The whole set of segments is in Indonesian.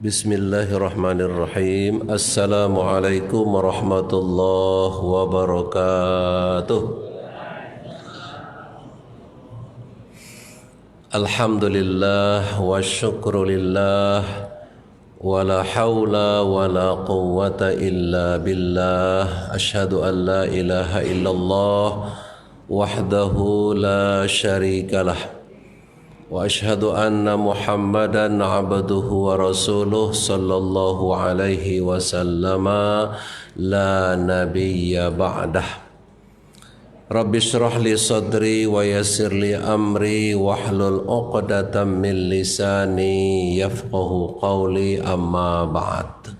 Bismillahirrahmanirrahim. Assalamualaikum warahmatullahi wabarakatuh. Alhamdulillah wa syukrulillah wa la hawla wa la quwwata illa billah. Ashhadu an la ilaha illallah wahdahu la syarikalah wa ashhadu anna Muhammadan abduhu wa rasuluh sallallahu alaihi wasallama la nabiyya ba'dah. Rabbi shrah li sadri wa yassir li amri wahlul 'uqdatam min lisani yafqahu qawli, amma ba'd.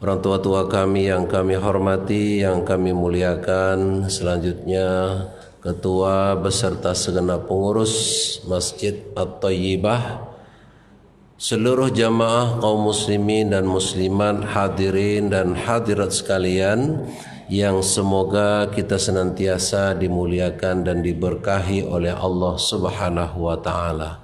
Orang tua-tua kami yang kami hormati, yang kami muliakan, selanjutnya Ketua beserta segenap pengurus Masjid At-Thayyibah, seluruh jamaah kaum muslimin dan muslimat, hadirin dan hadirat sekalian, yang semoga kita senantiasa dimuliakan dan diberkahi oleh Allah Subhanahu wa taala.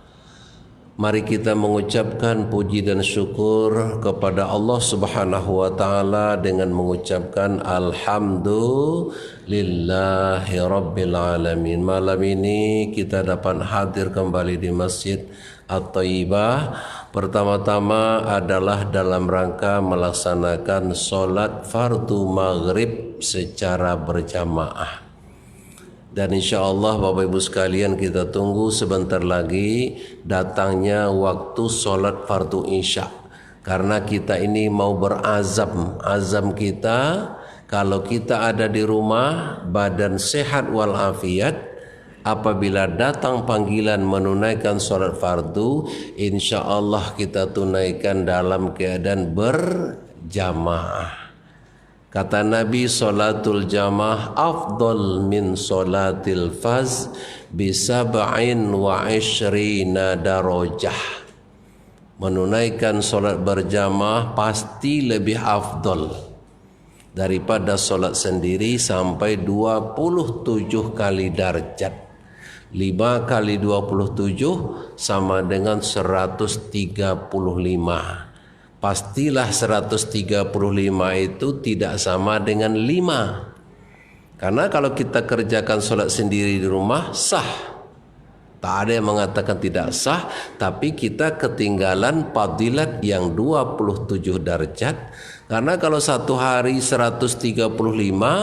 Mari kita mengucapkan puji dan syukur kepada Allah Subhanahu wa taala dengan mengucapkan alhamdulillahi rabbil alamin. Malam ini kita dapat hadir kembali di Masjid At-Thayyibah. Pertama-tama adalah dalam rangka melaksanakan solat fardu maghrib secara berjamaah. Dan insya Allah Bapak Ibu sekalian, kita tunggu sebentar lagi datangnya waktu solat fardu isya. Karena kita ini mau berazam, azam kita kalau kita ada di rumah badan sehat walafiat, apabila datang panggilan menunaikan solat fardu, insya Allah kita tunaikan dalam keadaan berjamaah. Kata Nabi, solatul jamaah afdal min solatil faz bisab'in wa ishrina darajah. Menunaikan solat berjamaah pasti lebih afdal daripada solat sendiri sampai 27 kali darjat. 5 kali 27 sama dengan 135. Pastilah 135 itu tidak sama dengan 5. Karena kalau kita kerjakan sholat sendiri di rumah sah. Tak ada yang mengatakan tidak sah, tapi kita ketinggalan fadilat yang 27 darjat. Karena kalau satu hari 135,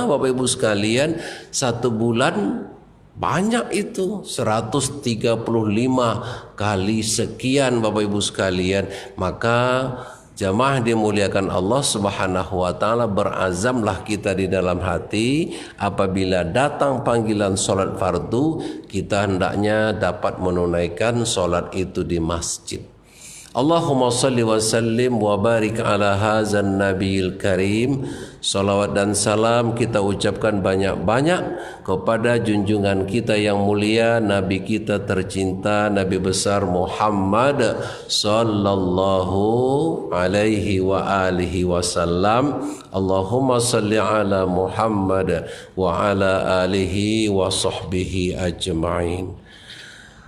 Bapak Ibu sekalian, satu bulan banyak itu, 135 kali sekian Bapak Ibu sekalian. Maka jamaah dimuliakan Allah Subhanahu wa taala, berazamlah kita di dalam hati, apabila datang panggilan solat fardu, kita hendaknya dapat menunaikan solat itu di masjid. Allahumma salli wa sallim wa barik ala hazan nabiyil karim. Salawat dan salam kita ucapkan banyak-banyak kepada junjungan kita yang mulia, Nabi kita tercinta, Nabi besar Muhammad sallallahu alaihi wa alihi wasallam. Allahumma salli ala Muhammad wa ala alihi wa sahbihi ajma'in.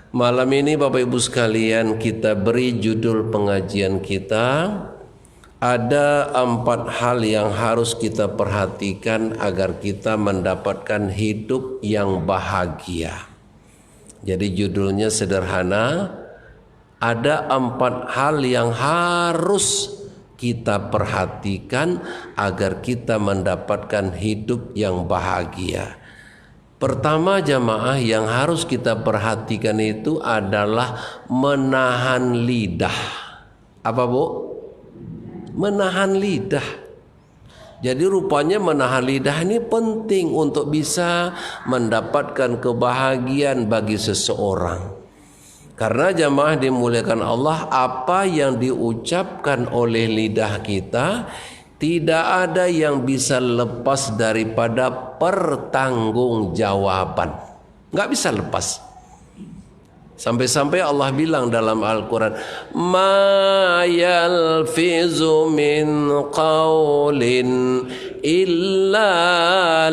Malam ini Bapak Ibu sekalian, kita beri judul pengajian kita, ada 4 hal yang harus kita perhatikan agar kita mendapatkan hidup yang bahagia. Jadi judulnya sederhana, ada 4 hal yang harus kita perhatikan agar kita mendapatkan hidup yang bahagia. Pertama, jamaah, yang harus kita perhatikan itu adalah menahan lidah. Apa Bu? Menahan lidah. Jadi rupanya menahan lidah ini penting untuk bisa mendapatkan kebahagiaan bagi seseorang. Karena jamaah dimuliakan Allah, apa yang diucapkan oleh lidah kita tidak ada yang bisa lepas daripada pertanggungjawaban. Nggak bisa lepas. Sampai-sampai Allah bilang dalam Al-Quran, ma yalfizu min qawlin illa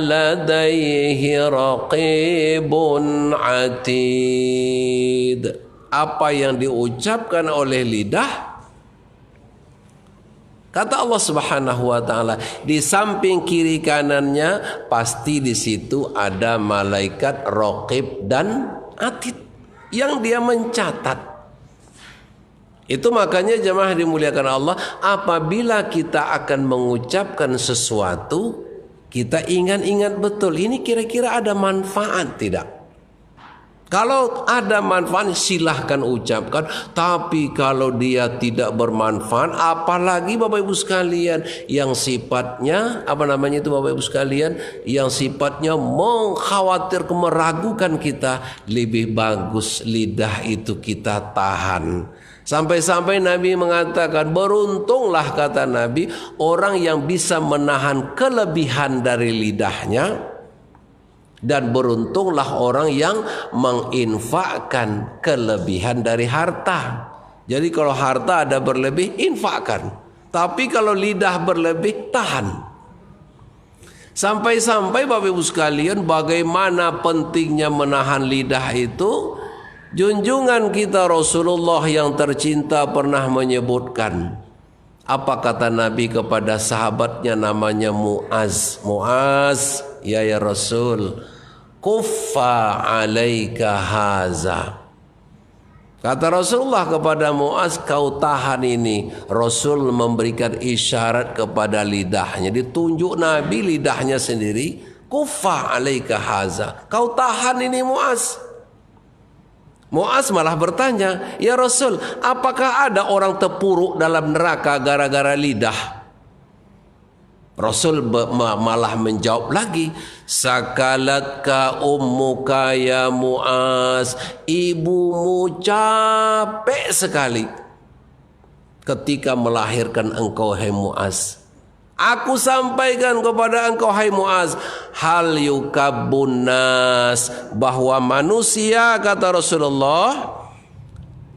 ladaihi raqibun atid. Apa yang diucapkan oleh lidah Kata Allah Subhanahu wa taala, di samping kiri kanannya pasti di situ ada malaikat raqib dan atid yang dia mencatat. Itu makanya jemaah dimuliakan Allah, apabila kita akan mengucapkan sesuatu, kita ingat-ingat betul, ini kira-kira ada manfaat tidak? Kalau ada manfaat silahkan ucapkan, tapi kalau dia tidak bermanfaat, apalagi Bapak Ibu sekalian yang sifatnya Bapak Ibu sekalian yang sifatnya mengkhawatirkan, meragukan kita, lebih bagus lidah itu kita tahan. Sampai-sampai Nabi mengatakan, beruntunglah kata Nabi orang yang bisa menahan kelebihan dari lidahnya, dan beruntunglah orang yang menginfakkan kelebihan dari harta. Jadi kalau harta ada berlebih, infakkan. Tapi kalau lidah berlebih, tahan. Sampai-sampai Bapak Ibu sekalian, bagaimana pentingnya menahan lidah itu, junjungan kita Rasulullah yang tercinta pernah menyebutkan. Apa kata Nabi kepada sahabatnya namanya Muaz? Muaz, ya Rasul, kuffa alaika haza. Kata Rasulullah kepada Muaz, kau tahan ini. Rasul memberikan isyarat kepada lidahnya, ditunjuk Nabi lidahnya sendiri, kuffa alaika haza, kau tahan ini Muaz. Muaz malah bertanya, ya Rasul, apakah ada orang terpuruk dalam neraka gara-gara lidah? Rasul malah menjawab lagi, sakalatka ummuka ya Muaz, ibumu capek sekali ketika melahirkan engkau hai Muaz. Aku sampaikan kepada engkau hai Muaz, hal yukabbun nas, bahwa manusia kata Rasulullah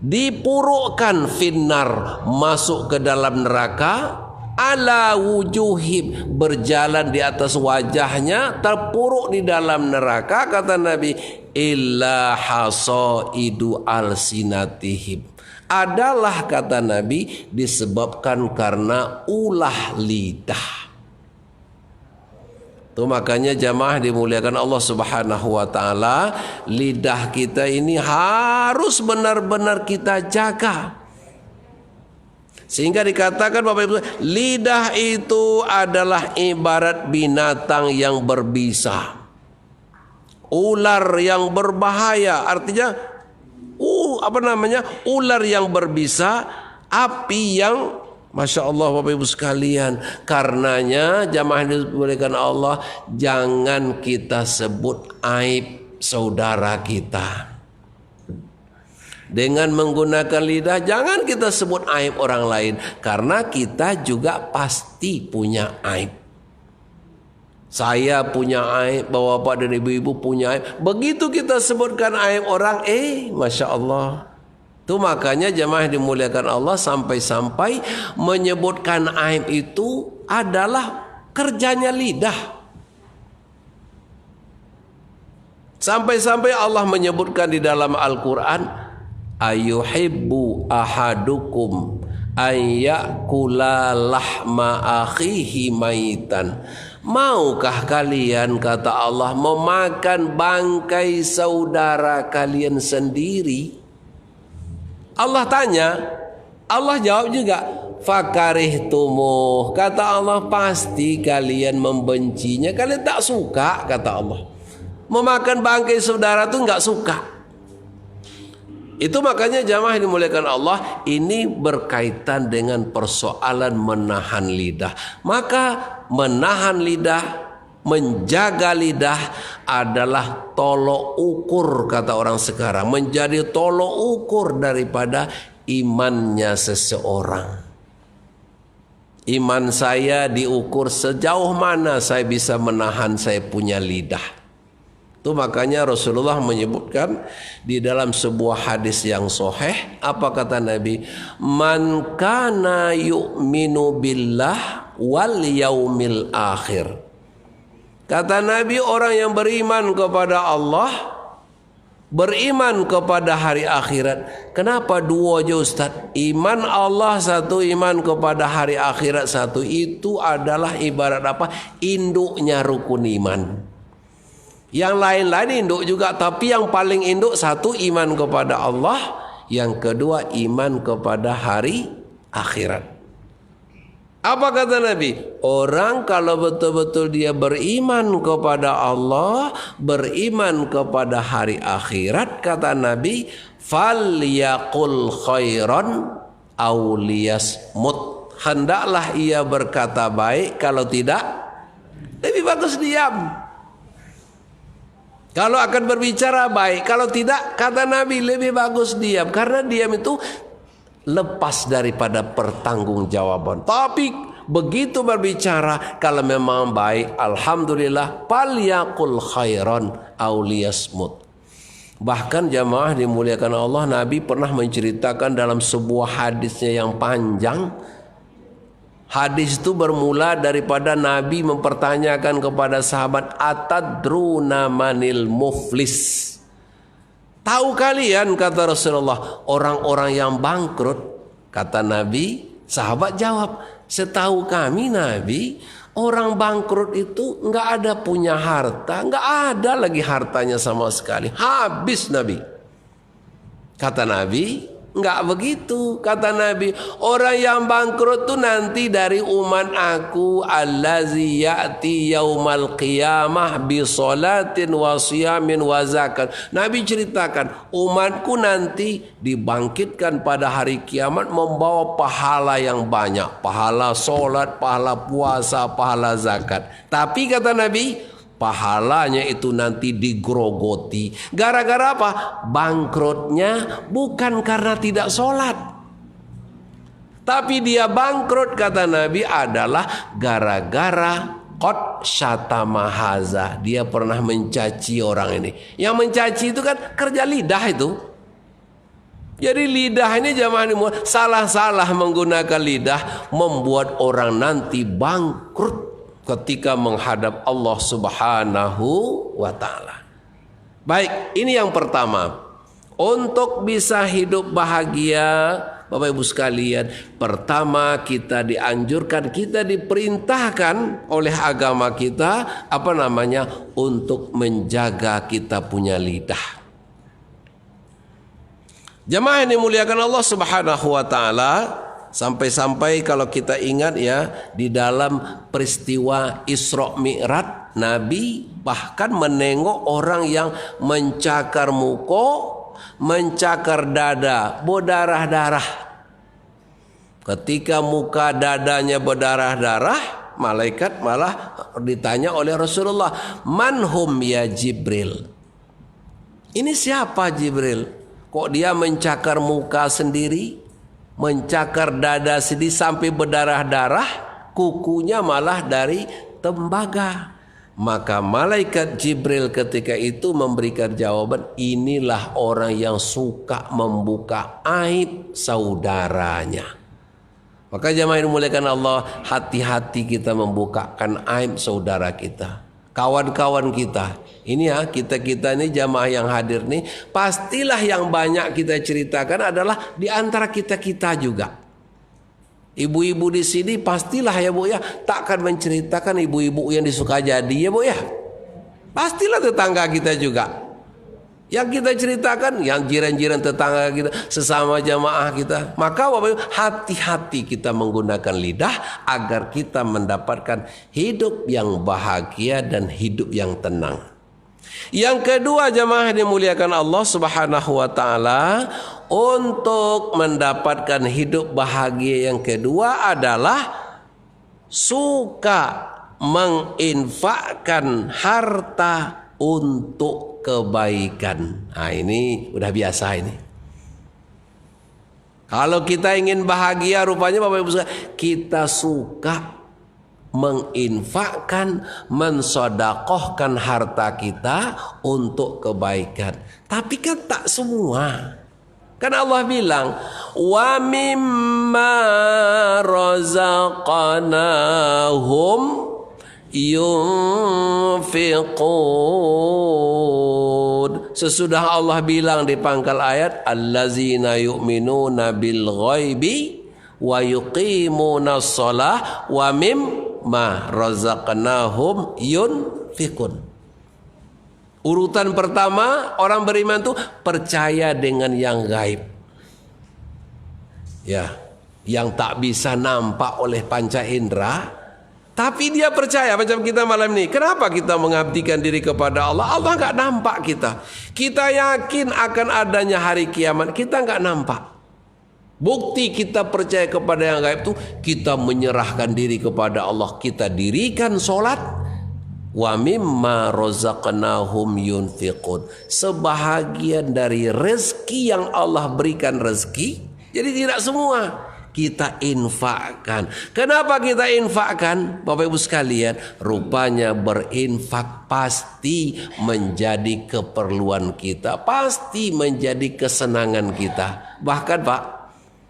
dipurukkan finnar, masuk ke dalam neraka, ala wujuhim, berjalan di atas wajahnya, terpuruk di dalam neraka kata Nabi, illa hasaidu alsinatihim, adalah kata Nabi disebabkan karena ulah lidah. Itu makanya jamaah dimuliakan Allah Subhanahu wa taala, lidah kita ini harus benar-benar kita jaga. Sehingga dikatakan Bapak Ibu, lidah itu adalah ibarat binatang yang berbisa, ular yang berbahaya, artinya ular yang berbisa, api yang Masya Allah Bapak Ibu sekalian. Karenanya jamaah dimuliakan Allah, jangan kita sebut aib saudara kita. Dengan menggunakan lidah jangan kita sebut aib orang lain, karena kita juga pasti punya aib. Saya punya aib, bapak dan ibu-ibu punya aib. Begitu kita sebutkan aib orang, Masya Allah. Itu makanya jemaah dimuliakan Allah, sampai-sampai menyebutkan aib itu adalah kerjanya lidah. Sampai-sampai Allah menyebutkan di dalam Al-Quran, ayuhibbu ahadukum ayyakula lahma akhihi maitan. Maukah kalian kata Allah memakan bangkai saudara kalian sendiri? Allah tanya, Allah jawab juga, fakarihtumuh, kata Allah pasti kalian membencinya, kalian tak suka kata Allah. Memakan bangkai saudara itu enggak suka. Itu makanya jamaah dimuliakan Allah, ini berkaitan dengan persoalan menahan lidah. Maka menahan lidah, menjaga lidah adalah tolok ukur kata orang sekarang, menjadi tolok ukur daripada imannya seseorang. Iman saya diukur sejauh mana saya bisa menahan saya punya lidah. Itu makanya Rasulullah menyebutkan di dalam sebuah hadis yang sahih, apa kata Nabi? Man kana yu'minu billah wal yaumil akhir. Kata Nabi, orang yang beriman kepada Allah beriman kepada hari akhirat. Kenapa dua aja Ustaz? Iman Allah satu, iman kepada hari akhirat satu. Itu adalah ibarat apa? Induknya rukun iman. Yang lain-lain induk juga, tapi yang paling induk satu iman kepada Allah, yang kedua iman kepada hari akhirat. Apa kata Nabi? Orang kalau betul-betul dia beriman kepada Allah, beriman kepada hari akhirat, kata Nabi, falyaqul khairan aw liyasmut. Hendaklah ia berkata baik, kalau tidak lebih bagus diam. Kalau akan berbicara baik, kalau tidak, kata Nabi, lebih bagus diam. Karena diam itu lepas daripada pertanggungjawaban. Tapi begitu berbicara, kalau memang baik, alhamdulillah, falyaqul khairan aw liyasmut. Bahkan jamaah dimuliakan Allah, Nabi pernah menceritakan dalam sebuah hadisnya yang panjang. Hadis itu bermula daripada Nabi mempertanyakan kepada sahabat, atadruna manil muflis? Tahu kalian, kata Rasulullah, orang-orang yang bangkrut? Kata Nabi, sahabat jawab, setahu kami Nabi, orang bangkrut itu nggak ada punya harta, nggak ada lagi hartanya sama sekali, habis Nabi. Kata Nabi, nggak begitu. Kata Nabi, orang yang bangkrut itu nanti dari umat aku, allazi ya'ti yaumal qiyamah bi salatin wa siyamin wa zakat. Nabi ceritakan, umatku nanti dibangkitkan pada hari kiamat membawa pahala yang banyak, pahala solat, pahala puasa, pahala zakat. Tapi kata Nabi, pahalanya itu nanti digrogoti. Gara-gara apa? Bangkrutnya bukan karena tidak sholat, tapi dia bangkrut, kata Nabi, adalah gara-gara qad syatama haza. Dia pernah mencaci orang ini. Yang mencaci itu kan kerja lidah itu. Jadi lidah ini jamaah ini salah-salah menggunakan lidah membuat orang nanti bangkrut ketika menghadap Allah Subhanahu wa ta'ala. Baik, ini yang pertama. Untuk bisa hidup bahagia, Bapak Ibu sekalian, pertama kita dianjurkan, kita diperintahkan oleh agama kita, untuk menjaga kita punya lidah. Jemaah yang dimuliakan Allah Subhanahu wa ta'ala, sampai-sampai kalau kita ingat ya, di dalam peristiwa Isra Mi'raj, Nabi bahkan menengok orang yang mencakar muka, mencakar dada, berdarah-darah. Ketika muka dadanya berdarah-darah, malaikat malah ditanya oleh Rasulullah, manhum ya Jibril? Ini siapa Jibril? Kok dia mencakar muka sendiri, mencakar dada sendiri sampai berdarah-darah, kukunya malah dari tembaga? Maka malaikat Jibril ketika itu memberikan jawaban, inilah orang yang suka membuka aib saudaranya. Maka jemaah yang dimuliakan Allah, hati-hati kita membukakan aib saudara kita, kawan-kawan kita. Ini ya, kita ini jamaah yang hadir nih, pastilah yang banyak kita ceritakan adalah di antara kita-kita juga. Ibu-ibu di sini pastilah ya Bu ya, takkan menceritakan ibu-ibu yang disuka jadi ya Bu ya. Pastilah tetangga kita juga. Yang kita ceritakan, yang jiran-jiran tetangga kita, sesama jamaah kita. Maka Bapak, hati-hati kita menggunakan lidah agar kita mendapatkan hidup yang bahagia dan hidup yang tenang. Yang kedua jamaah dimuliakan Allah Subhanahu wa ta'ala, untuk mendapatkan hidup bahagia yang kedua adalah suka menginfakkan harta untuk kebaikan. Nah ini udah biasa ini. Kalau kita ingin bahagia, rupanya Bapak Ibu kita suka menginfakkan, mensodakohkan harta kita untuk kebaikan. Tapi kan tak semua. Kan Allah bilang, wa mimma razaqnahum yunfiqun. sesudah Allah bilang di pangkal ayat, allazina yu'minuna bil ghaibi wa yuqimuna shalah wa mimma razaqnahum yunfiqun. Urutan pertama orang beriman itu percaya dengan yang gaib. Ya, yang tak bisa nampak oleh panca indera, tapi dia percaya. Macam kita malam ini, kenapa kita mengabdikan diri kepada Allah? Allah nggak nampak kita. Kita yakin akan adanya hari kiamat, kita nggak nampak. Bukti kita percaya kepada yang gaib itu kita menyerahkan diri kepada Allah. Kita dirikan sholat. Wa mimma razaqnahum yunfiqun. Sebahagian dari rezeki yang Allah berikan rezeki, jadi tidak semua kita infakkan. Kenapa kita infakkan? Bapak Ibu sekalian, rupanya berinfak pasti menjadi keperluan kita, pasti menjadi kesenangan kita. Bahkan Pak,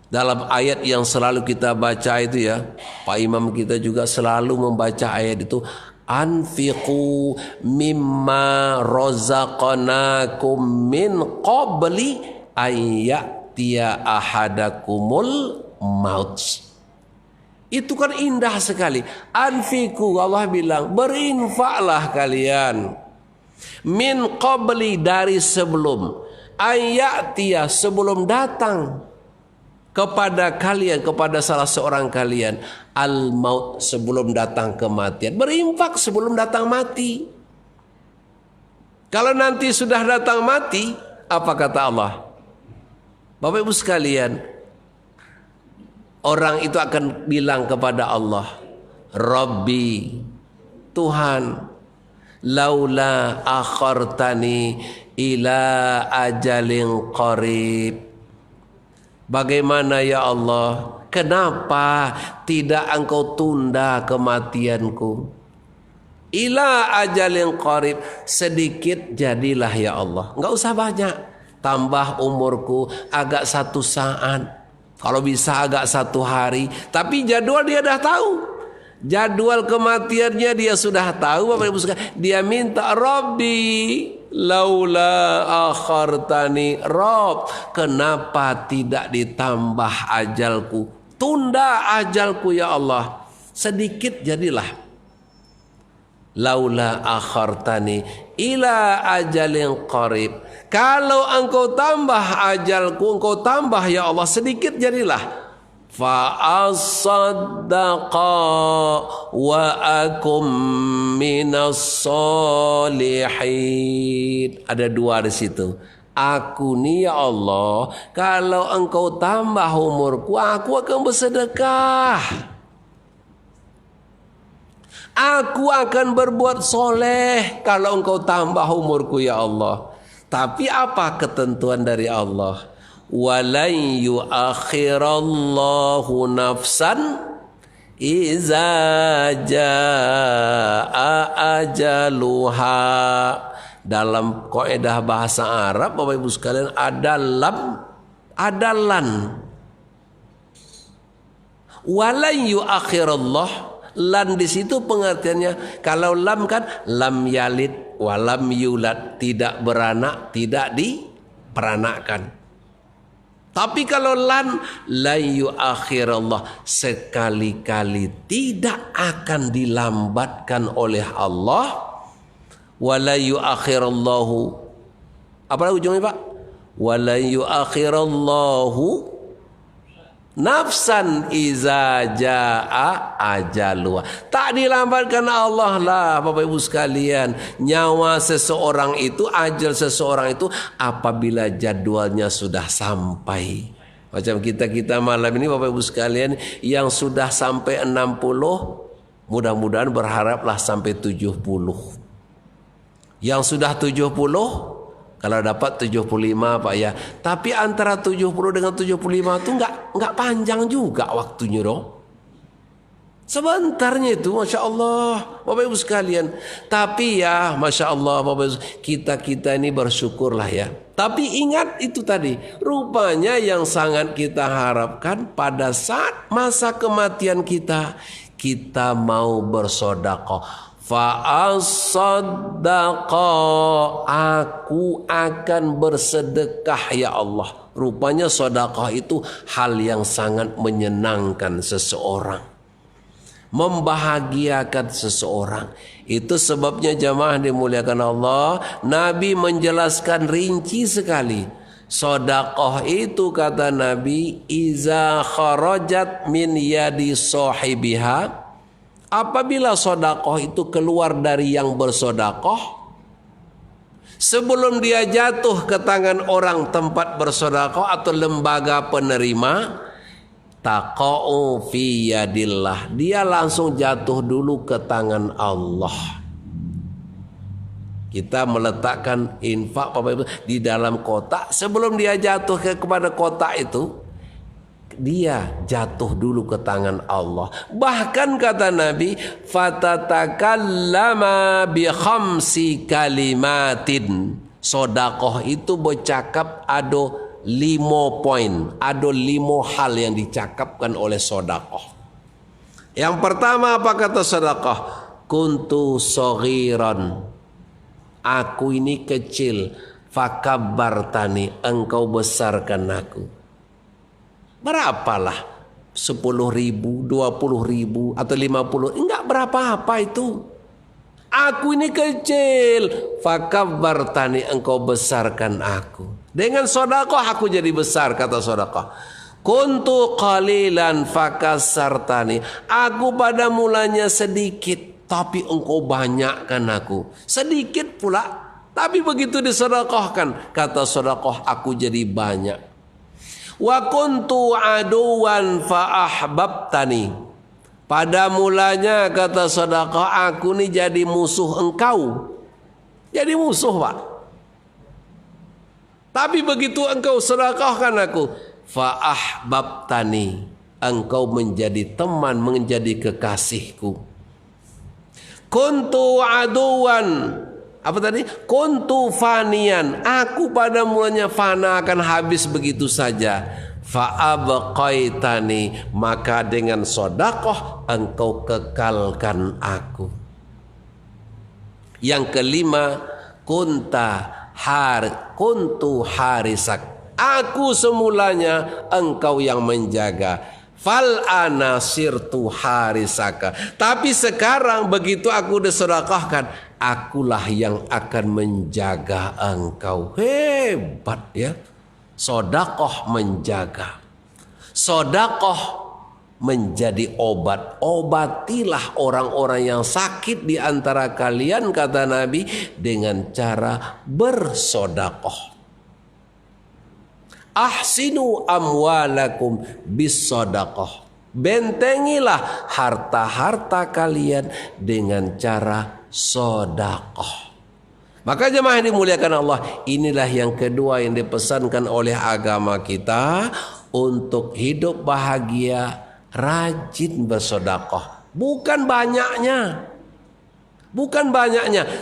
dalam ayat yang selalu kita baca itu ya, Pak Imam kita juga selalu membaca ayat itu, anfiqu mimma razaqnakum min qabli ayyatiya ahadakumul maut. Itu kan indah sekali. Anfiqu, Allah bilang berinfaklah kalian, min qabli, dari sebelum, ayyatiya, sebelum datang kepada kalian, kepada salah seorang kalian, al-maut, sebelum datang kematian. Berinfak sebelum datang mati. Kalau nanti sudah datang mati, apa kata Allah? Bapak Ibu sekalian, orang itu akan bilang kepada Allah, Rabbi, Tuhan, laula akhartani ila ajalin qarib. Bagaimana ya Allah, kenapa tidak engkau tunda kematianku? Ila ajalin qarib, sedikit jadilah ya Allah. Enggak usah banyak, tambah umurku agak 1 saat, kalau bisa agak 1 hari. Tapi jadwal dia dah tahu, jadwal kematiannya dia sudah tahu. Bapak Ibu sekalian, dia minta, Rabbi laula akhartani, Rob, kenapa tidak ditambah ajalku? Tunda ajalku ya Allah, sedikit jadilah. Laula akhartani ila ajalin qarib, kalau engkau tambah ajalku, engkau tambah ya Allah, sedikit jadilah. Fa asaddaqa wa akum minas solihin. Ada 2 di situ. Aku nih ya Allah, kalau engkau tambah umurku, aku akan bersedekah. Aku akan berbuat soleh kalau engkau tambah umurku ya Allah. Tapi apa ketentuan dari Allah? Walan yuakhirallahu nafsan iza jaa ajaluha. Dalam kaidah bahasa Arab Bapak Ibu sekalian, ada lam, ada lan. Walan yuakhirallah, lan di situ pengertiannya, kalau lam kan lam yalid walam yulad, tidak beranak, tidak diperanakkan. Tapi kalau lan, la yuakhirallah, sekali-kali tidak akan dilambatkan oleh Allah. Wala yuakhirallahu, apa ujungnya Pak? Wala yuakhirallahu nafsan iza jaa ajaluha. Tak dilambatkan Allah lah Bapak Ibu sekalian, nyawa seseorang itu, ajal seseorang itu apabila jadwalnya sudah sampai. Macam kita malam ini Bapak Ibu sekalian, yang sudah sampai 60, mudah-mudahan berharaplah sampai 70. Yang sudah 70, kalau dapat 75 Pak ya. Tapi antara 70 dengan 75 itu enggak panjang juga waktunya dong. Sebentarnya itu, Masya Allah Bapak Ibu sekalian. Tapi ya Masya Allah Bapak Ibu, kita ini bersyukurlah ya. Tapi ingat itu tadi, rupanya yang sangat kita harapkan pada saat masa kematian kita mau bersedekah. Fa'asaddaqa, aku akan bersedekah ya Allah. Rupanya sedekah itu hal yang sangat menyenangkan seseorang, membahagiakan seseorang. Itu sebabnya jamaah dimuliakan Allah, Nabi menjelaskan rinci sekali. Sedekah itu kata Nabi, iza kharajat min yadi sahibiha, apabila sedekah itu keluar dari yang bersedekah, sebelum dia jatuh ke tangan orang tempat bersedekah atau lembaga penerima, taqa'u fi yadillah, dia langsung jatuh dulu ke tangan Allah. Kita meletakkan infak Bapak Ibu di dalam kotak, sebelum dia jatuh kepada kotak itu, dia jatuh dulu ke tangan Allah. Bahkan kata Nabi, fatatakallama bi khamsi kalimatin, sedekah itu bercakap ada 5 poin, ada 5 hal yang dicakapkan oleh sedekah. Yang pertama apa kata sedekah? Kuntu saghiran, aku ini kecil, fakabbartani, engkau besarkan aku. Berapalah 10.000, 20.000 atau 50, enggak berapa-apa itu. Aku ini kecil, fakabbartani, engkau besarkan aku. Dengan sedekah aku jadi besar, kata sedekah. Kuntu qalilan fakasartani, aku pada mulanya sedikit, tapi engkau banyakkan aku. Sedikit pula, tapi begitu disedekahkan, kata sedekah aku jadi banyak. Wa kuntu aduwan fa ahbabtani, pada mulanya kata sedekah aku ni jadi musuh engkau. Jadi musuh Pak. Tapi begitu engkau sedekahkan aku, fa ahbabtani, engkau menjadi teman, menjadi kekasihku. Kuntu aduwan, apa tadi? Kuntu fanian, aku pada mulanya fana, akan habis begitu saja. Fa'abqaitani, maka dengan sedekah engkau kekalkan aku. Yang kelima, kuntu harisak, aku semulanya engkau yang menjaga. Fal ana sirtu harisaka, tapi sekarang begitu aku disedekahkan, akulah yang akan menjaga engkau. Hebat ya. Sedekah menjaga. Sedekah menjadi obat. Obatilah orang-orang yang sakit di antara kalian, kata Nabi, dengan cara bersedekah. Ahsinu amwalakum bisadaqah, bentengilah harta-harta kalian dengan cara sedekah. Maka jemaah yang dimuliakan Allah, inilah yang kedua yang dipesankan oleh agama kita untuk hidup bahagia, rajin bersedekah. Bukan banyaknya,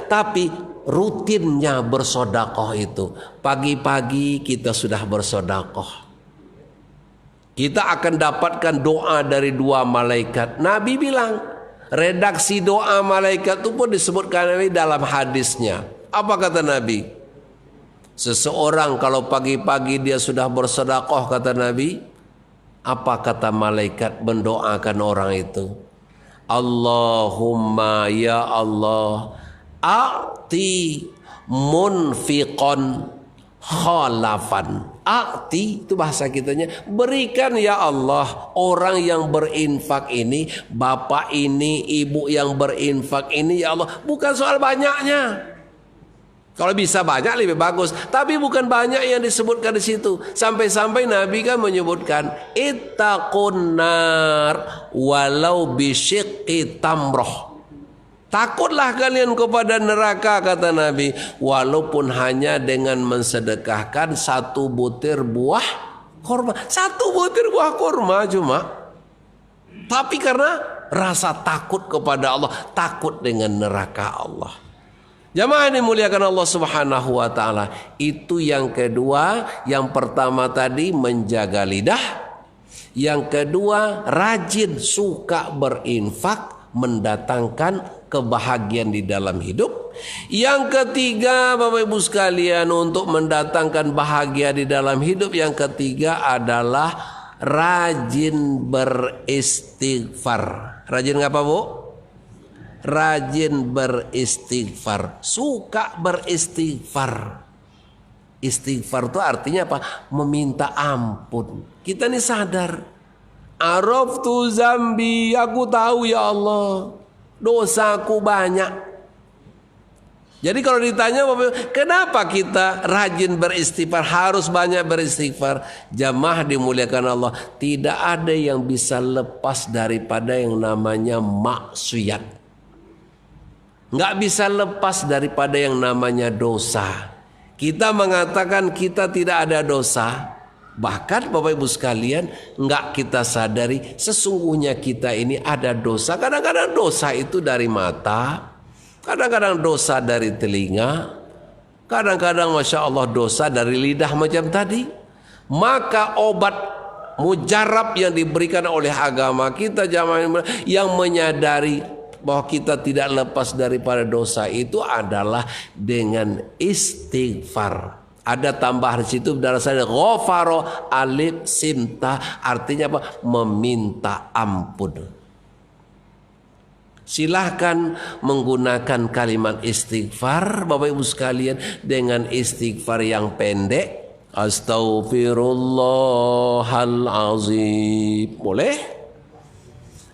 tapi rutinnya bersedekah itu. Pagi-pagi kita sudah bersedekah, kita akan dapatkan doa dari 2 malaikat. Nabi bilang, redaksi doa malaikat itu pun disebutkan dalam hadisnya. Apa kata Nabi? Seseorang kalau pagi-pagi dia sudah bersedekah, kata Nabi, apa kata malaikat mendoakan orang itu? Allahumma ya Allah, a'ti munfiqan khalafan. A'ti itu bahasa kitanya, berikan ya Allah orang yang berinfak ini, bapak ini, ibu yang berinfak ini, ya Allah, bukan soal banyaknya. Kalau bisa banyak lebih bagus, tapi bukan banyak yang disebutkan di situ. Sampai-sampai Nabi kan menyebutkan, ittaqun nar walau bisyiqqi tamroh. Takutlah kalian kepada neraka, kata Nabi, walaupun hanya dengan mensedekahkan 1 butir buah kurma. 1 butir buah kurma cuma. Tapi karena rasa takut kepada Allah, takut dengan neraka Allah. Jamaah dimuliakan Allah Subhanahu wa taala. Itu yang kedua. Yang pertama tadi menjaga lidah. Yang kedua rajin suka berinfak, mendatangkan kebahagiaan di dalam hidup. Yang ketiga, Bapak Ibu sekalian, untuk mendatangkan bahagia di dalam hidup, yang ketiga adalah rajin beristighfar. Rajin ngapa, Bu? Rajin beristighfar, suka beristighfar. Istighfar itu artinya apa? Meminta ampun. Kita ini sadar, araftu zambi, aku tahu ya Allah, dosaku banyak. Jadi kalau ditanya kenapa kita rajin beristighfar, harus banyak beristighfar, jamaah dimuliakan Allah, tidak ada yang bisa lepas daripada yang namanya maksiat. Nggak bisa lepas daripada yang namanya dosa. Kita mengatakan kita tidak ada dosa, bahkan Bapak Ibu sekalian nggak kita sadari sesungguhnya kita ini ada dosa. Kadang-kadang dosa itu dari mata, kadang-kadang dosa dari telinga, kadang-kadang Masya Allah dosa dari lidah macam tadi. Maka obat mujarab yang diberikan oleh agama kita yang menyadari bahwa kita tidak lepas daripada dosa itu adalah dengan istighfar. Ada tambahan situ berdasarkan ghafaro alif simta, artinya apa? Meminta ampun. Silahkan menggunakan kalimat istighfar Bapak Ibu sekalian dengan istighfar yang pendek. Astaghfirullahalazim. Boleh?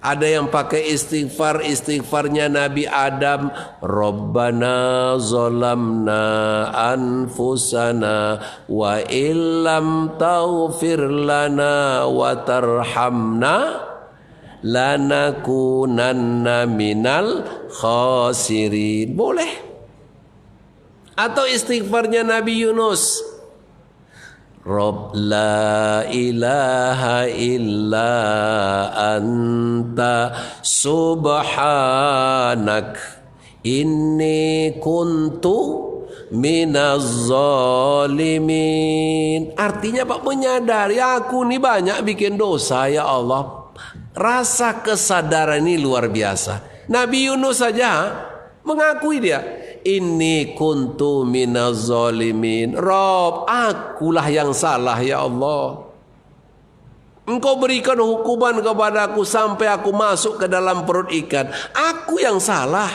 Ada yang pakai istighfarnya Nabi Adam, Rabbana zalamna anfusana wa illam taghfir lana wa tarhamna lanakunanna minal khasirin. Boleh. Atau istighfarnya Nabi Yunus, Rabb la ilaha illa anta subhanak inni kuntu minaz zalimin. Artinya Pak, menyadari aku ini banyak bikin dosa ya Allah. Rasa kesadaran ini luar biasa. Nabi Yunus saja mengakui dia, inni kuntu minaz zalimin. Rob, akulah yang salah ya Allah. Engkau berikan hukuman kepadaku sampai aku masuk ke dalam perut ikan. Aku yang salah.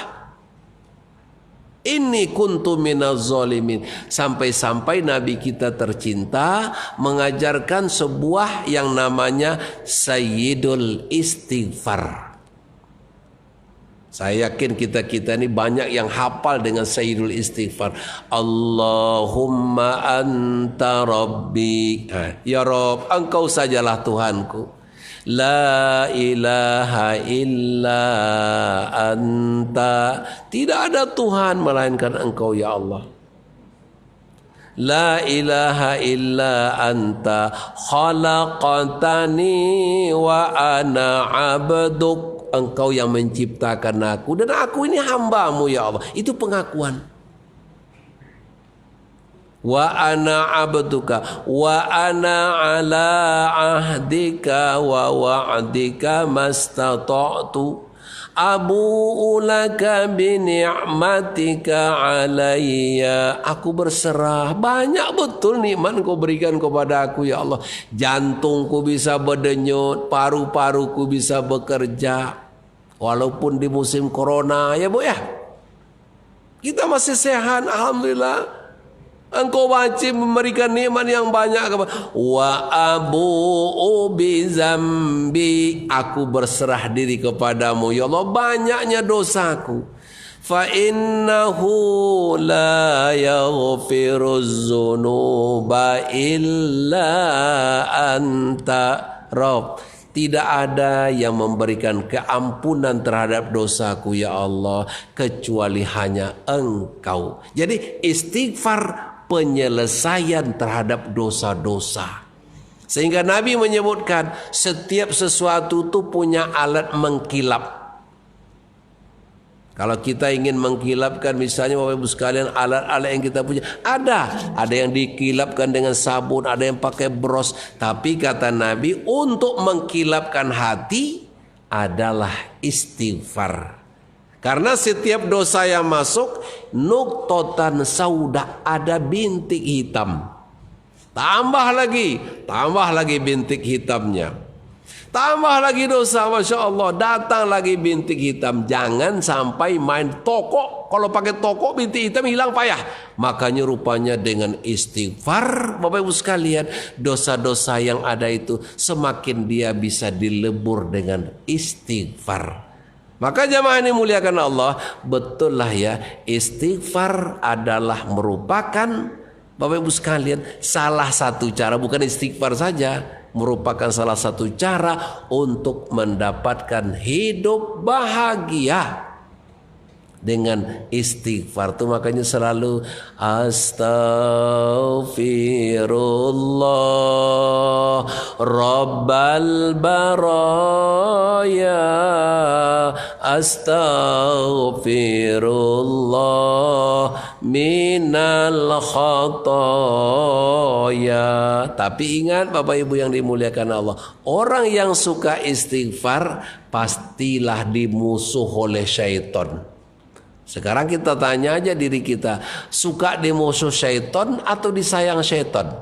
Inni kuntu minaz zalimin. Sampai-sampai Nabi kita tercinta mengajarkan sebuah yang namanya Sayyidul Istighfar. Saya yakin kita-kita ini banyak yang hafal dengan Sayyidul Istighfar. Allahumma anta rabbi. Ya Rabb, engkau sajalah Tuhanku. La ilaha illa anta. Tidak ada Tuhan melainkan engkau ya Allah. La ilaha illa anta khalaqtani wa ana abduk. Engkau yang menciptakan aku dan aku ini hambamu ya Allah. Itu pengakuan. Wa ana abduka wa ana ala ahdika wa wa'dika mastata'tu abu'u laka bi ni'matika alayya. Aku berserah, banyak betul nikmat Engkau berikan kepada aku ya Allah. Jantungku bisa berdenyut, paru-paruku bisa bekerja. Walaupun di musim corona ya Bu ya, kita masih sehat, alhamdulillah. Engkau wajib memberikan nikmat yang banyak kepada. Wa abu'u bi zambi. Aku berserah diri kepadamu ya Allah, banyaknya dosaku. Fa innahu la yaghfiruz dzunuba illa anta Rabb. Tidak ada yang memberikan keampunan terhadap dosaku ya Allah kecuali hanya Engkau. Jadi istighfar penyelesaian terhadap dosa-dosa. Sehingga Nabi menyebutkan setiap sesuatu itu punya alat mengkilap. Kalau kita ingin mengkilapkan misalnya Bapak Ibu sekalian, alat-alat yang kita punya ada yang dikilapkan dengan sabun, ada yang pakai bros. Tapi kata Nabi, untuk mengkilapkan hati adalah istighfar. Karena setiap dosa yang masuk, nuqtatan sauda, ada bintik hitam. Tambah lagi bintik hitamnya. Tambah lagi dosa, Masya Allah, datang lagi bintik hitam. Jangan sampai main toko. Kalau pakai toko bintik hitam hilang payah. Makanya rupanya dengan istighfar, Bapak Ibu sekalian, dosa-dosa yang ada itu semakin dia bisa dilebur dengan istighfar. Maka jamaah ini muliakan Allah, betul lah ya, istighfar adalah merupakan, Bapak Ibu sekalian, salah satu cara, bukan istighfar saja, merupakan salah satu cara untuk mendapatkan hidup bahagia dengan istighfar. Itu makanya selalu astaghfirullah rabbal baraya, astaghfirullah minal khataya. Tapi ingat Bapak Ibu yang dimuliakan Allah, orang yang suka istighfar pastilah dimusuh oleh syaitan. Sekarang kita tanya aja diri kita, suka dimusuh syaitan atau disayang syaitan?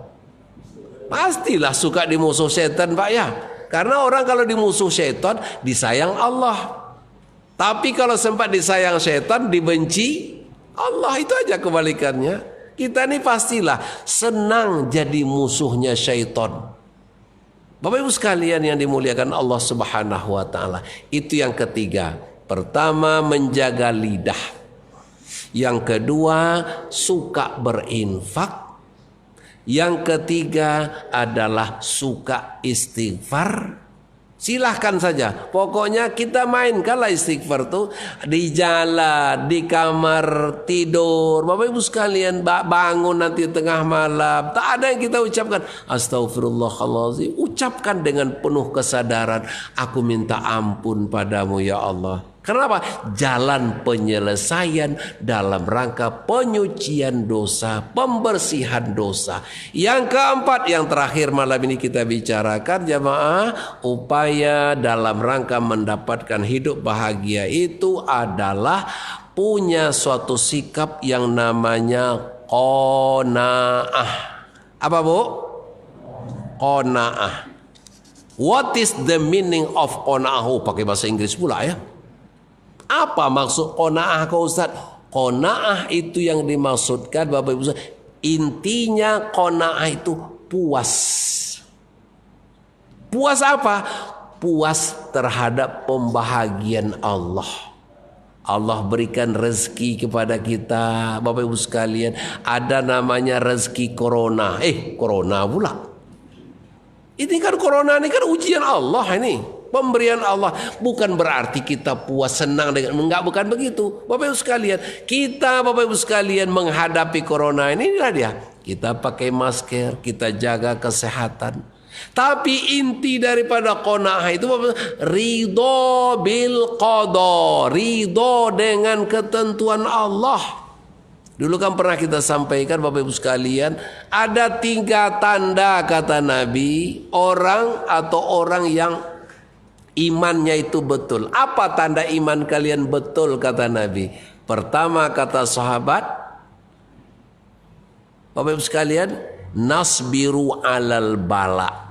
Pastilah suka dimusuh syaitan, Pak ya. Karena orang kalau dimusuh syaitan, disayang Allah. Tapi kalau sempat disayang syaitan, dibenci Allah. Itu aja kebalikannya. Kita ini pastilah senang jadi musuhnya syaitan. Bapak Ibu sekalian yang dimuliakan Allah Subhanahu wa taala. Itu yang ketiga. Pertama, menjaga lidah. Yang kedua, suka berinfak. Yang ketiga adalah suka istighfar. Silahkan saja, pokoknya kita mainkanlah istighfar tuh di jalan, di kamar tidur. Bapak Ibu sekalian, bangun nanti tengah malam, tak ada yang kita ucapkan astagfirullahaladzim. Ucapkan dengan penuh kesadaran, aku minta ampun padamu ya Allah. Kenapa? Jalan penyelesaian dalam rangka penyucian dosa, pembersihan dosa. Yang keempat, yang terakhir malam ini kita bicarakan jamaah, upaya dalam rangka mendapatkan hidup bahagia itu adalah punya suatu sikap yang namanya qanaah. Apa Bu? Qanaah. What is the meaning of qanaah? Pakai bahasa Inggris pula ya. Apa maksud qanaah kau Ustaz? Qanaah itu yang dimaksudkan Bapak Ibu, intinya qanaah itu puas. Puas apa? Puas terhadap pembahagian Allah. Allah berikan rezeki kepada kita. Bapak Ibu sekalian, ada namanya rezeki corona. Corona pula. Ini kan corona, ini kan ujian Allah ini. Pemberian Allah. Bukan berarti kita puas senang dengan, enggak, bukan begitu Bapak Ibu sekalian. Kita Bapak Ibu sekalian menghadapi corona ini, inilah dia, kita pakai masker, kita jaga kesehatan. Tapi inti daripada qanaah itu ridho bil qada, ridho dengan ketentuan Allah. Dulu kan pernah kita sampaikan Bapak Ibu sekalian, ada 3 tanda kata Nabi orang yang imannya itu betul. Apa tanda iman kalian betul kata Nabi? Pertama kata sahabat, Bapak Ibu sekalian, nasbiru alal bala.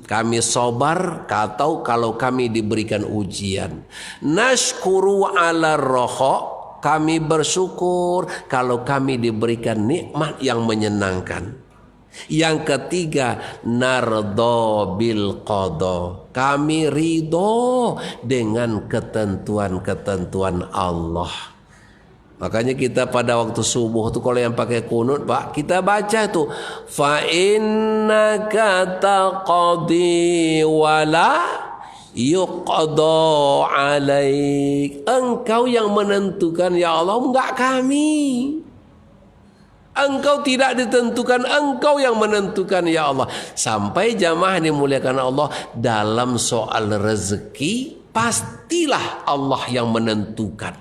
Kami sabar atau kalau kami diberikan ujian. Nashkuru ala roho. Kami bersyukur kalau kami diberikan nikmat yang menyenangkan. Yang ketiga, nardo bil qada. Kami ridho dengan ketentuan-ketentuan Allah. Makanya kita pada waktu subuh tuh kalau yang pakai kunut, Pak, kita baca tuh fa innaka taqdi wala yuqda alaik. Engkau yang menentukan ya Allah, enggak kami. Engkau tidak ditentukan, engkau yang menentukan ya Allah. Sampai jamaah dimuliakan Allah, dalam soal rezeki pastilah Allah yang menentukan.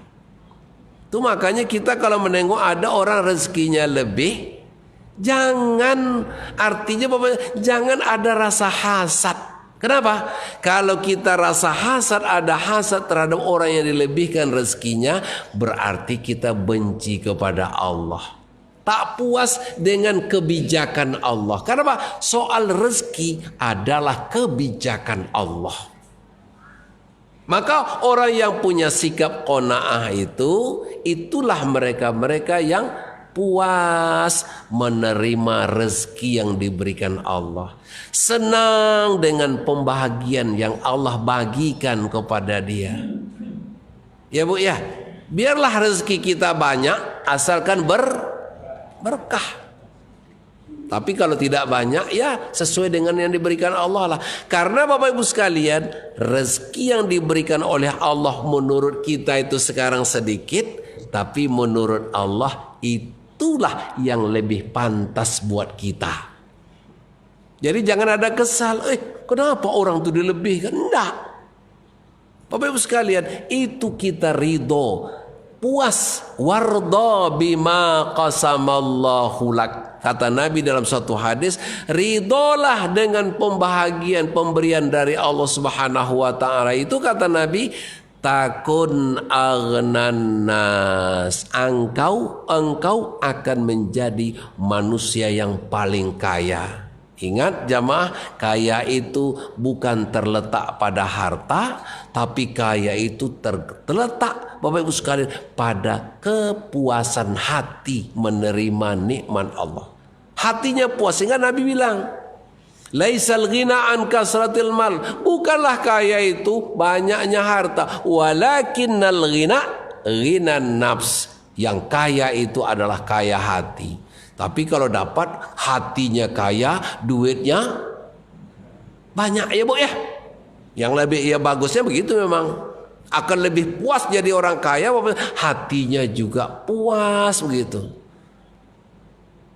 Itu makanya kita kalau menengok ada orang rezekinya lebih, jangan, artinya Bapak, jangan ada rasa hasad. Kenapa? Kalau kita rasa hasad, ada hasad terhadap orang yang dilebihkan rezekinya, berarti kita benci kepada Allah. Tak puas dengan kebijakan Allah. Kenapa? Soal rezeki adalah kebijakan Allah. Maka orang yang punya sikap qanaah itulah mereka-mereka yang puas menerima rezeki yang diberikan Allah. Senang dengan pembahagian yang Allah bagikan kepada dia. Ya Bu ya, biarlah rezeki kita banyak asalkan berkah. Tapi kalau tidak banyak ya sesuai dengan yang diberikan Allah lah. Karena Bapak Ibu sekalian, rezeki yang diberikan oleh Allah menurut kita itu sekarang sedikit, tapi menurut Allah itulah yang lebih pantas buat kita. Jadi jangan ada kesal, kenapa orang itu dilebihkan? Enggak. Bapak Ibu sekalian, itu kita ridho, puas, warda bima qasamallahu lak. Kata Nabi dalam suatu hadis, ridholah dengan pemberian dari Allah Subhanahu wa taala. Itu kata Nabi, takun aghnan nas. Engkau akan menjadi manusia yang paling kaya. Ingat jamaah, kaya itu bukan terletak pada harta, tapi kaya itu terletak Bapak Ibu sekalian pada kepuasan hati menerima nikmat Allah. Hatinya puas, sehingga Nabi bilang, laisal ghina an kasratil mal. Bukanlah kaya itu banyaknya harta, walakinnal ghina nafs. Yang kaya itu adalah kaya hati. Tapi kalau dapat hatinya kaya, duitnya banyak ya Bu ya. Yang lebih bagusnya begitu memang. Akan lebih puas jadi orang kaya, hatinya juga puas begitu.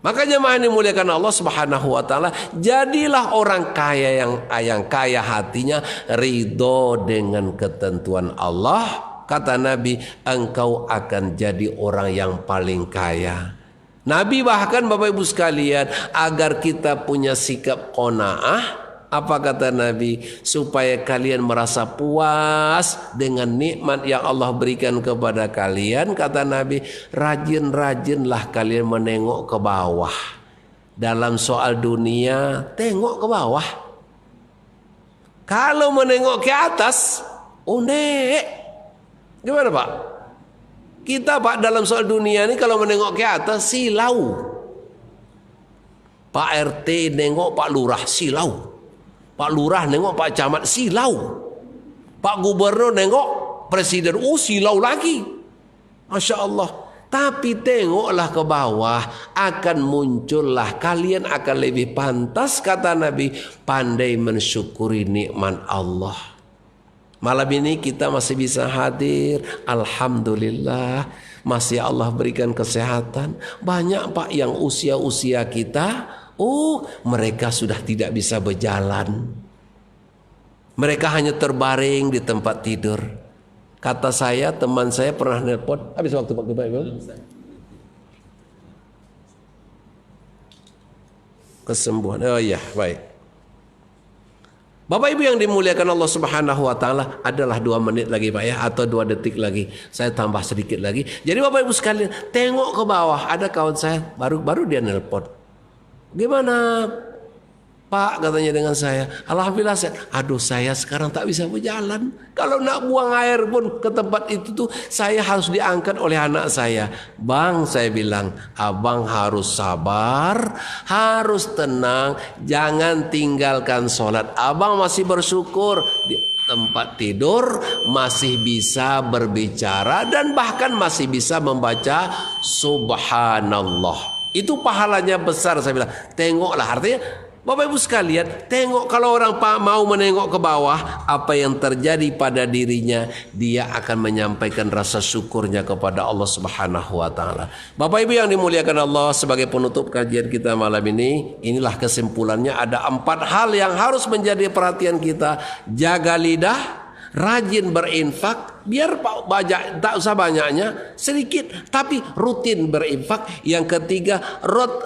Makanya mahani muliakan Allah Subhanahu wa taala, jadilah orang kaya yang kaya hatinya, ridho dengan ketentuan Allah. Kata Nabi, engkau akan jadi orang yang paling kaya. Nabi bahkan Bapak Ibu sekalian, agar kita punya sikap qanaah, apa kata Nabi? Supaya kalian merasa puas dengan nikmat yang Allah berikan kepada kalian. Kata Nabi, rajin-rajinlah kalian menengok ke bawah. Dalam soal dunia, tengok ke bawah. Kalau menengok ke atas, gimana Pak? Kita Pak dalam soal dunia ini kalau menengok ke atas silau. Pak RT nengok Pak Lurah silau. Pak Lurah nengok Pak Camat silau. Pak Gubernur nengok Presiden silau lagi. Masya Allah. Tapi tengoklah ke bawah, akan muncullah, kalian akan lebih pantas, kata Nabi, pandai mensyukuri nikmat Allah. Malam ini kita masih bisa hadir, alhamdulillah, masih Allah berikan kesehatan. Banyak Pak yang usia-usia kita, mereka sudah tidak bisa berjalan. Mereka hanya terbaring di tempat tidur. Kata saya, teman saya pernah nelpon, habis waktu Pak Ibu. Kesembuhan, oh iya, baik. Bapak Ibu yang dimuliakan Allah Subhanahu wa taala, adalah 2 menit lagi Pak ya, atau 2 detik lagi. Saya tambah sedikit lagi. Jadi Bapak Ibu sekalian, tengok ke bawah, ada kawan saya baru dia nelpon. Gimana Pak, katanya dengan saya, alhamdulillah saya sekarang tak bisa berjalan. Kalau nak buang air pun ke tempat itu tuh, saya harus diangkat oleh anak saya. Bang, saya bilang, abang harus sabar, harus tenang, jangan tinggalkan sholat. Abang masih bersyukur di tempat tidur, masih bisa berbicara, dan bahkan masih bisa membaca subhanallah. Itu pahalanya besar, saya bilang. Tengoklah, artinya Bapak Ibu sekalian, tengok kalau orang mau menengok ke bawah, apa yang terjadi pada dirinya, dia akan menyampaikan rasa syukurnya kepada Allah Subhanahu wa taala. Bapak Ibu yang dimuliakan Allah, sebagai penutup kajian kita malam ini, inilah kesimpulannya, ada 4 hal yang harus menjadi perhatian kita. Jaga lidah, Rajin berinfak, biar banyak, tak usah banyaknya, sedikit, tapi rutin berinfak. Yang ketiga,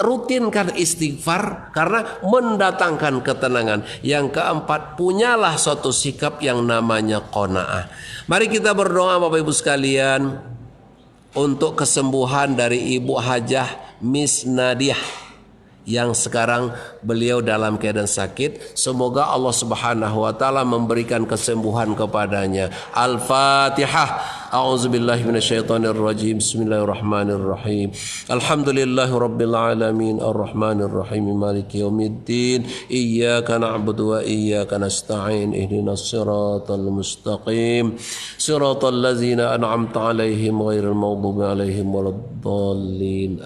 rutinkan istighfar karena mendatangkan ketenangan. Yang keempat, punyalah suatu sikap yang namanya qanaah. Mari kita berdoa Bapak Ibu sekalian untuk kesembuhan dari Ibu Hajah Miss Nadiah yang sekarang beliau dalam keadaan sakit. Semoga Allah Subhanahu wa taala memberikan kesembuhan kepadanya. Al-Fatihah. A'udzubillahi minasyaitonirrajim. Bismillahirrahmanirrahim. Alhamdulillahirabbil alamin arrahmanir rahim maliki yaumiddin. Iyyaka na'budu wa iyyaka nasta'in. Ihdinas siratal mustaqim. Siratal ladzina an'amta 'alaihim ghairil maghdubi 'alaihim waladdallin.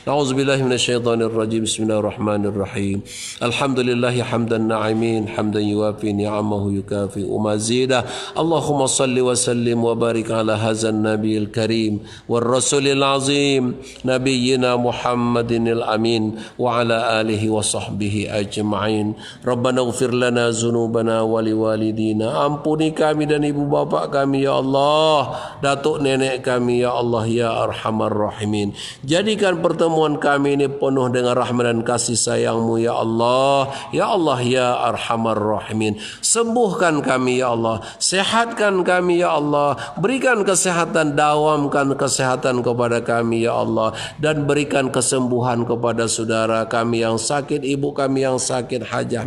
A'udzubillahi minasyaitonirrajim. Bismillahirrahmanirrahim. Alhamdulillahi hamdan na'imin hamdan yuwafi ni'amahu yukafi mazidah. Allahumma salli wa sallim wa barik ala hadzal nabiyil karim war rasulil azim nabiyyina Muhammadinil amin wa ala alihi wa sahbihi ajma'in. Rabbana ighfir lana dzunubana wa liwalidina. Ampuni kami dan ibu bapa kami ya Allah, datuk nenek kami ya Allah ya arhamar rahimin. Jadikan pertemuan kami ini penuh dengan rahmat dan kasih sayang-Mu ya Allah. Ya Allah ya arhamar rahimin. Sembuhkan kami ya Allah, sehatkan kami ya Allah, berikan kesehatan, dawamkan kesehatan kepada kami ya Allah, dan berikan kesembuhan kepada saudara kami yang sakit, ibu kami yang sakit, Hajah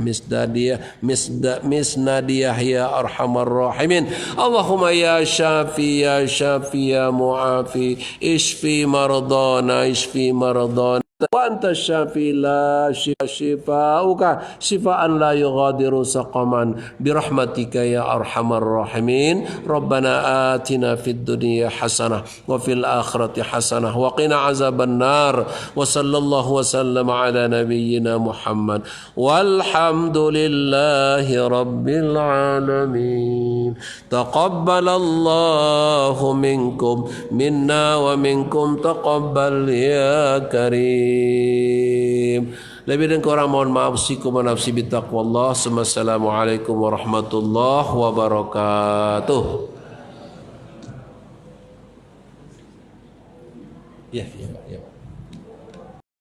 Miss Nadiah ya arhamar rahimin. Allahumma ya syafi ya muafi, ishfi maradana wa anta syafi la shifauka shifaan la yughadiru saqaman birahmatika ya arhamar rahimin. Rabbana atina fid dunya hasanah wa fil akhirati hasanah wa qina azaban nar. Wa sallallahu wa sallam ala nabiyyina Muhammad walhamdulillahi rabbil alamin. Taqabbalallahu minkum minna wa minkum taqabbal ya karim. Lebih dan kurang mohon maaf. Sikum wa nafsi bitaqwallah. Assalamualaikum warahmatullahi wabarakatuh. Ya.